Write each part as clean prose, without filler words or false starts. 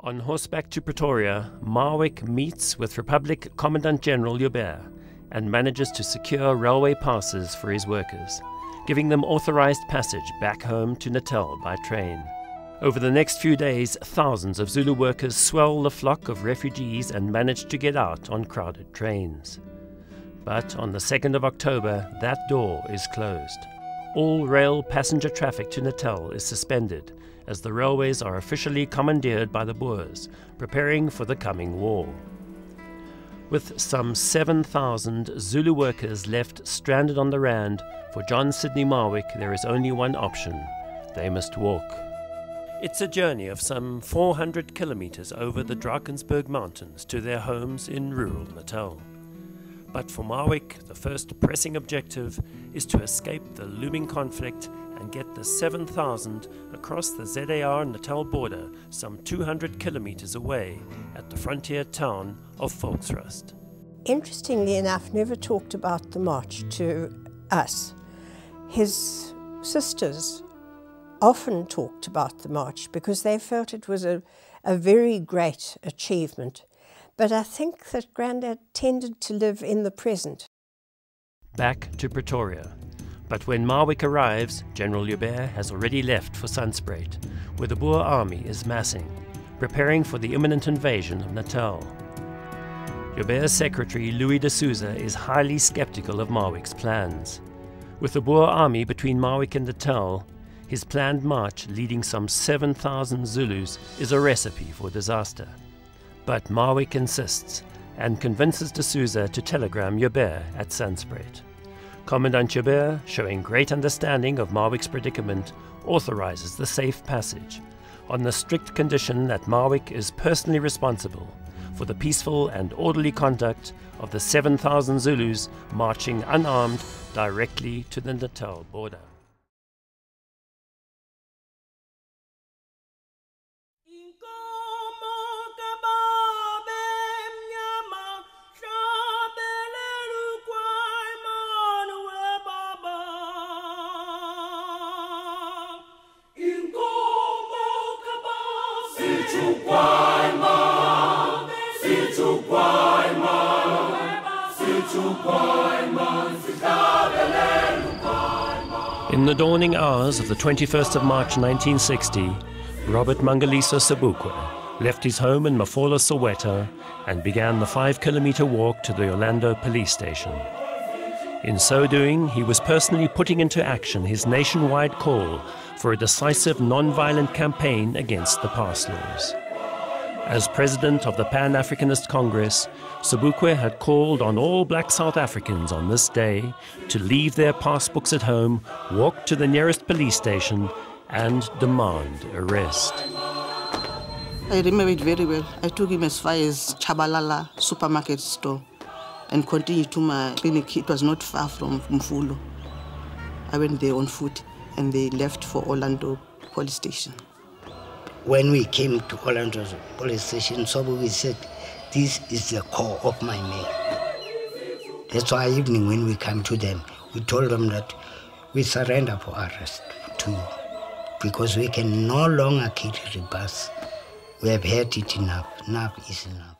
On horseback to Pretoria, Marwick meets with Republic Commandant General Joubert and manages to secure railway passes for his workers, giving them authorized passage back home to Natal by train. Over the next few days, thousands of Zulu workers swell the flock of refugees and manage to get out on crowded trains. But on the 2nd of October, that door is closed. All rail passenger traffic to Natal is suspended, as the railways are officially commandeered by the Boers, preparing for the coming war. With some 7,000 Zulu workers left stranded on the Rand, for John Sidney Marwick there is only one option: they must walk. It's a journey of some 400 kilometers over the Drakensberg Mountains to their homes in rural Natal. But for Marwick, the first pressing objective is to escape the looming conflict and get the 7,000 across the ZAR-Natal border some 200 kilometers away at the frontier town of Volksrust. Interestingly enough, never talked about the march to us. His sisters often talked about the march because they felt it was a very great achievement. But I think that Grandad tended to live in the present. Back to Pretoria. But when Marwick arrives, General Joubert has already left for Sunspruit, where the Boer army is massing, preparing for the imminent invasion of Natal. Joubert's secretary, Louis de Souza, is highly skeptical of Marwick's plans. With the Boer army between Marwick and Natal, his planned march leading some 7,000 Zulus is a recipe for disaster. But Marwick insists and convinces de Souza to telegram Joubert at Sunspruit. Commandant Joubert, showing great understanding of Marwick's predicament, authorizes the safe passage, on the strict condition that Marwick is personally responsible for the peaceful and orderly conduct of the 7,000 Zulus marching unarmed directly to the Natal border. In the dawning hours of the 21st of March 1960, Robert Mangaliso Sobukwe left his home in Mafola, Soweto, and began the 5-kilometer walk to the Orlando police station. In so doing, he was personally putting into action his nationwide call for a decisive non-violent campaign against the pass laws. As president of the Pan-Africanist Congress, Sobukwe had called on all black South Africans on this day to leave their passbooks at home, walk to the nearest police station, and demand arrest. I remember it very well. I took him as far as Chabalala supermarket store and continued to my clinic. It was not far from Mfulo. I went there on foot and they left for Orlando police station. When we came to Orlando police station, Sobukwe said, "This is the core of my name." That's why evening when we come to them, we told them that we surrender for arrest too, because we can no longer carry the bus. We have had it enough. Enough is enough.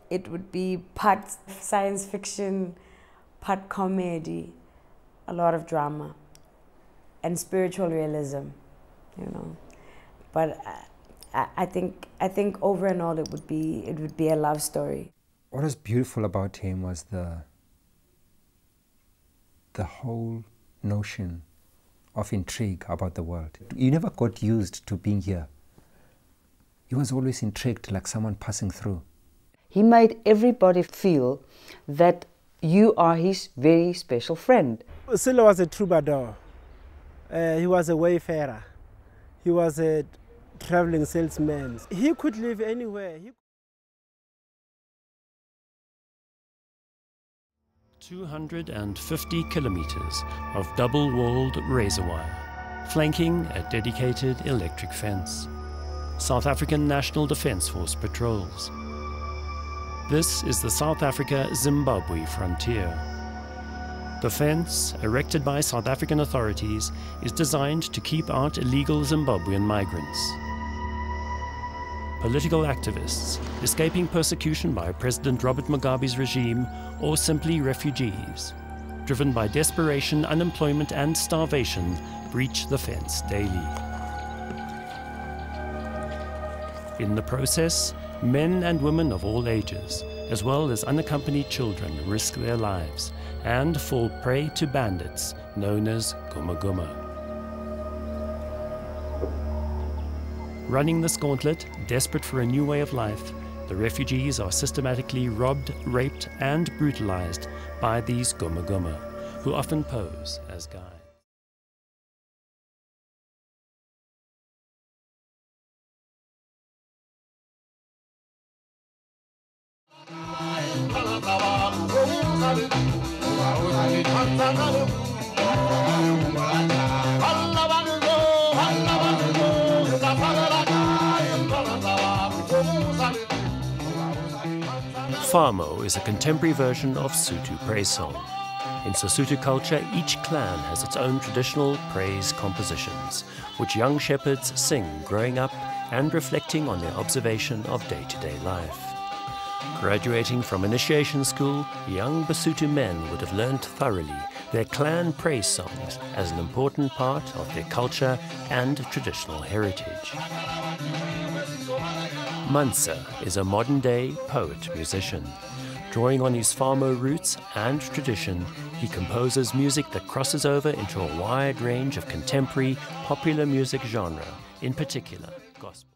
It would be part science fiction, part comedy, a lot of drama, and spiritual realism, you know. But I think over and all it would be a love story. What was beautiful about him was the whole notion of intrigue about the world. You never got used to being here. He was always intrigued, like someone passing through. He made everybody feel that you are his very special friend. Silo was a troubadour. He was a wayfarer. He was a traveling salesman. He could live anywhere. 250 kilometers of double-walled razor wire, flanking a dedicated electric fence. South African National Defence Force patrols. This is the South Africa-Zimbabwe frontier. The fence, erected by South African authorities, is designed to keep out illegal Zimbabwean migrants. Political activists, escaping persecution by President Robert Mugabe's regime, or simply refugees, driven by desperation, unemployment and starvation, breach the fence daily. In the process, men and women of all ages, as well as unaccompanied children, risk their lives and fall prey to bandits known as Guma Guma. Running this gauntlet, desperate for a new way of life, the refugees are systematically robbed, raped and brutalized by these Guma Guma, who often pose as guides. Famo is a contemporary version of Sotho praise song. In Sesotho culture, each clan has its own traditional praise compositions, which young shepherds sing growing up and reflecting on their observation of day-to-day life. Graduating from initiation school, young Basotho men would have learned thoroughly their clan praise songs as an important part of their culture and traditional heritage. Mansa is a modern-day poet-musician. Drawing on his Famo roots and tradition, he composes music that crosses over into a wide range of contemporary, popular music genre, in particular, gospel.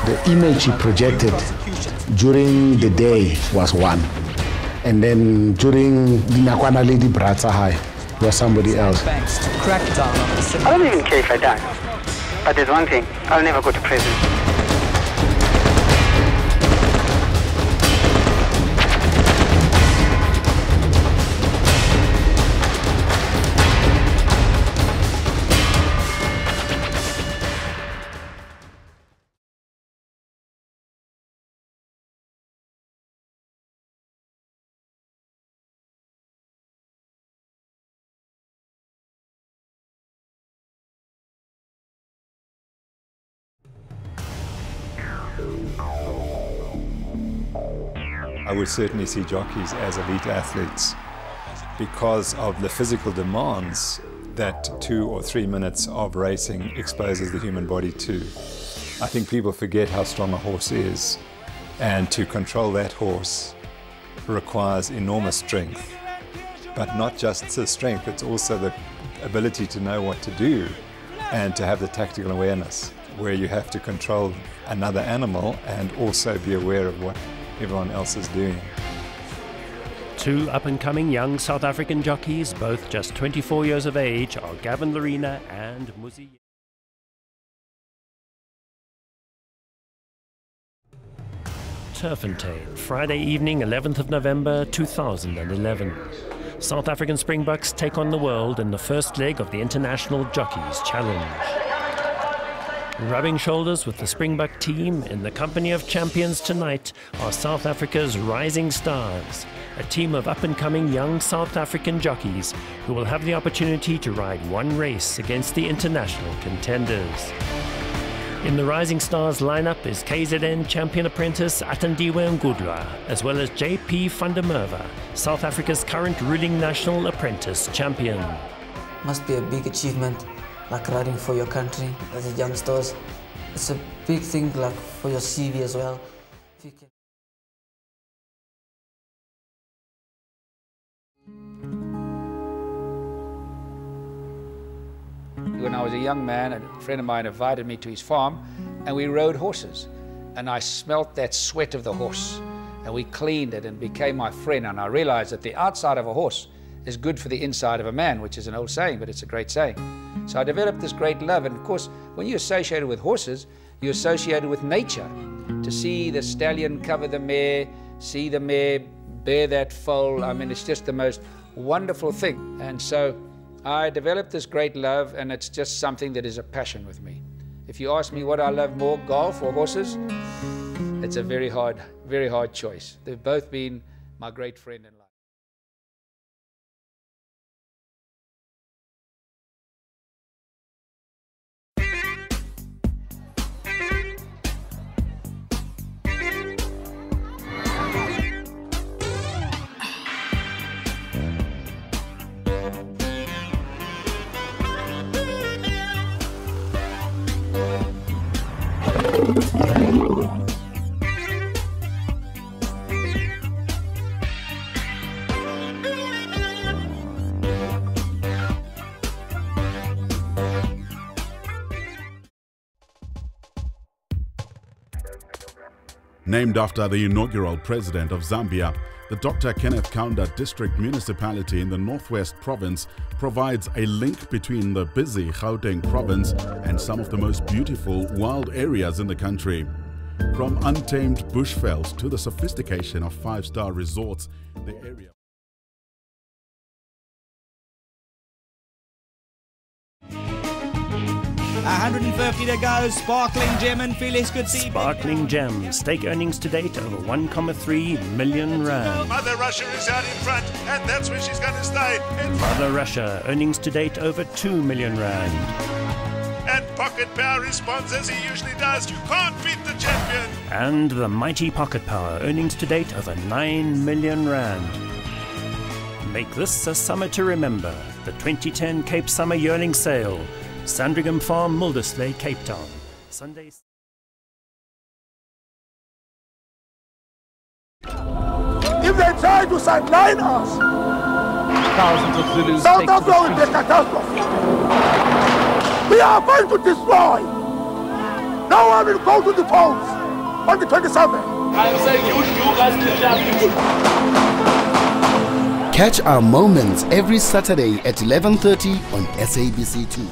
The image he projected during the day was one, and then during the Nakwana Lady Bratza High was somebody else. I don't even care if I die, but there's one thing, I'll never go to prison. I would certainly see jockeys as elite athletes because of the physical demands that 2 or 3 minutes of racing exposes the human body to. I think people forget how strong a horse is, and to control that horse requires enormous strength. But not just the strength, it's also the ability to know what to do and to have the tactical awareness, where you have to control another animal and also be aware of what everyone else is doing. Two up-and-coming young South African jockeys, both just 24 years of age, are Gavin Lorena and Muzi. Turffontein, Friday evening, 11th of November 2011. South African Springboks take on the world in the first leg of the International Jockeys Challenge. Rubbing shoulders with the Springbok team in the company of champions tonight are South Africa's Rising Stars, a team of up-and-coming young South African jockeys who will have the opportunity to ride one race against the international contenders. In the Rising Stars lineup is KZN champion apprentice Athandiwe Ngudlwa, as well as JP van der Merwe, South Africa's current ruling national apprentice champion. Must be a big achievement, like riding for your country as a youngsters. It's a big thing, like for your CV as well. If you can... When I was a young man, a friend of mine invited me to his farm and we rode horses. And I smelt that sweat of the horse and we cleaned it and became my friend. And I realized that the outside of a horse is good for the inside of a man, which is an old saying, but it's a great saying. So I developed this great love. And of course, when you're associated with horses, you're associated with nature. To see the stallion cover the mare, see the mare bear that foal, I mean, it's just the most wonderful thing. And so I developed this great love, and it's just something that is a passion with me. If you ask me what I love more, golf or horses, it's a very hard choice. They've both been my great friend in life. Named after the inaugural president of Zambia, the Dr. Kenneth Kaunda District Municipality in the Northwest Province provides a link between the busy Gauteng province and some of the most beautiful wild areas in the country. From untamed bushveld to the sophistication of five-star resorts, the area... $150 to go, Sparkling Gem and Felix good season. Sparkling Gem, stake earnings to date over 1.3 million rand. Mother Russia is out in front, and that's where she's going to stay. Mother Russia, earnings to date over 2 million rand. And Pocket Power responds as he usually does. You can't beat the champion. And the mighty Pocket Power, earnings to date over 9 million rand. Make this a summer to remember. The 2010 Cape Summer Yearling Sale. Sandringham Farm, Muldersley, Cape Town. Sundays. If they try to sideline us, thousands of Zulus South Africa will be a catastrophe. We are going to destroy. No one will go to the polls on the 27th. I am saying you guys Catch our moments every Saturday at 11:30 on SABC2.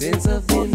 sense of being